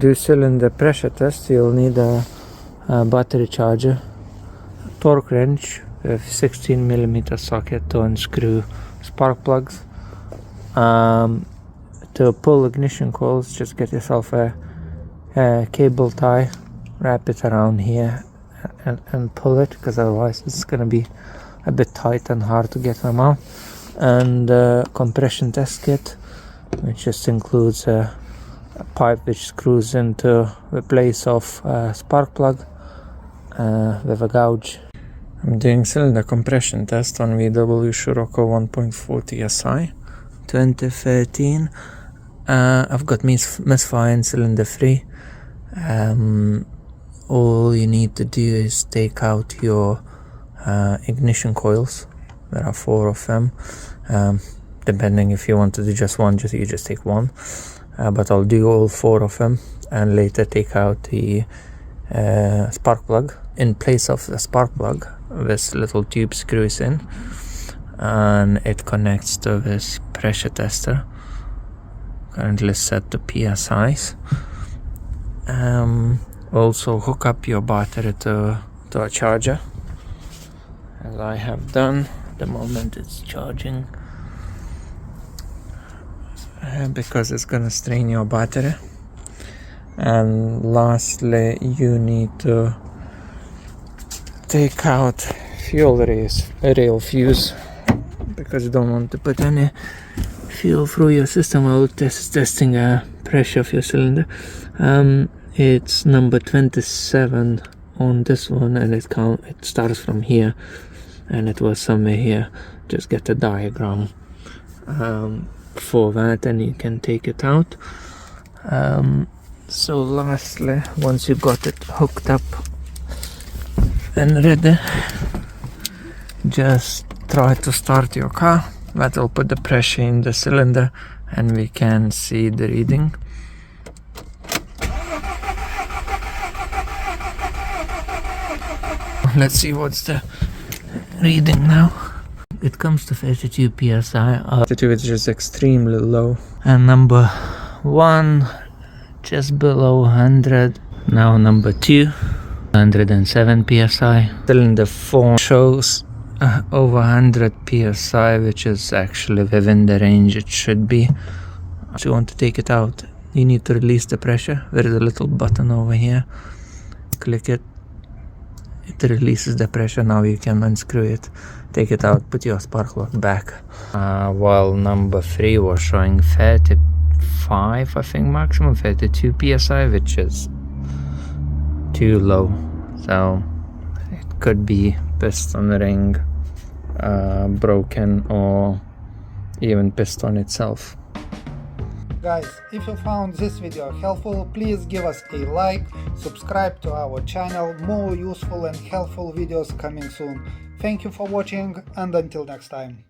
do cylinder pressure test, you'll need a battery charger, torque wrench with 16mm socket to unscrew spark plugs. To pull ignition coils, just get yourself a cable tie, wrap it around here and pull it, because otherwise it's going to be a bit tight and hard to get them out. And compression test kit, which just includes a pipe which screws into the place of spark plug with a gouge. I'm doing cylinder compression test on VW Scirocco 1.4 TSI 2013. I've got misfire in cylinder 3. All you need to do is take out your ignition coils. There are 4 of them. Depending if you want to do just one, you just take one. But I'll do all 4 of them and later take out the spark plug. In place of the spark plug, this little tube screws in and it connects to this pressure tester, currently set to PSIs. Also hook up your battery to a charger, as I have done. At the moment it's charging, because it's gonna strain your battery. And lastly, you need to take out fuel rail fuse, because you don't want to put any fuel through your system while testing pressure of your cylinder. It's number 27 on this one, and it starts from here, and it was somewhere here. Just get a diagram for that, and you can take it out. So lastly, once you got it hooked up and ready, just try to start your car. That will put the pressure in the cylinder and we can see the reading. Let's see what's the reading now. It comes to 32 psi. 32 is just extremely low. And number 1 just below 100. Now number 2, 107 psi. Cylinder 4 shows over 100 psi, which is actually within the range it should be. If you want to take it out, you need to release the pressure. There is a little button over here. Click it. It releases the pressure. Now you can unscrew it, take it out, put your spark plug back. While number 3 was showing 35, I think maximum 32 psi, which is too low. So it could be piston ring broken, or even piston itself. Guys, if you found this video helpful, please give us a like, subscribe to our channel. More useful and helpful videos coming soon. Thank you for watching, and until next time.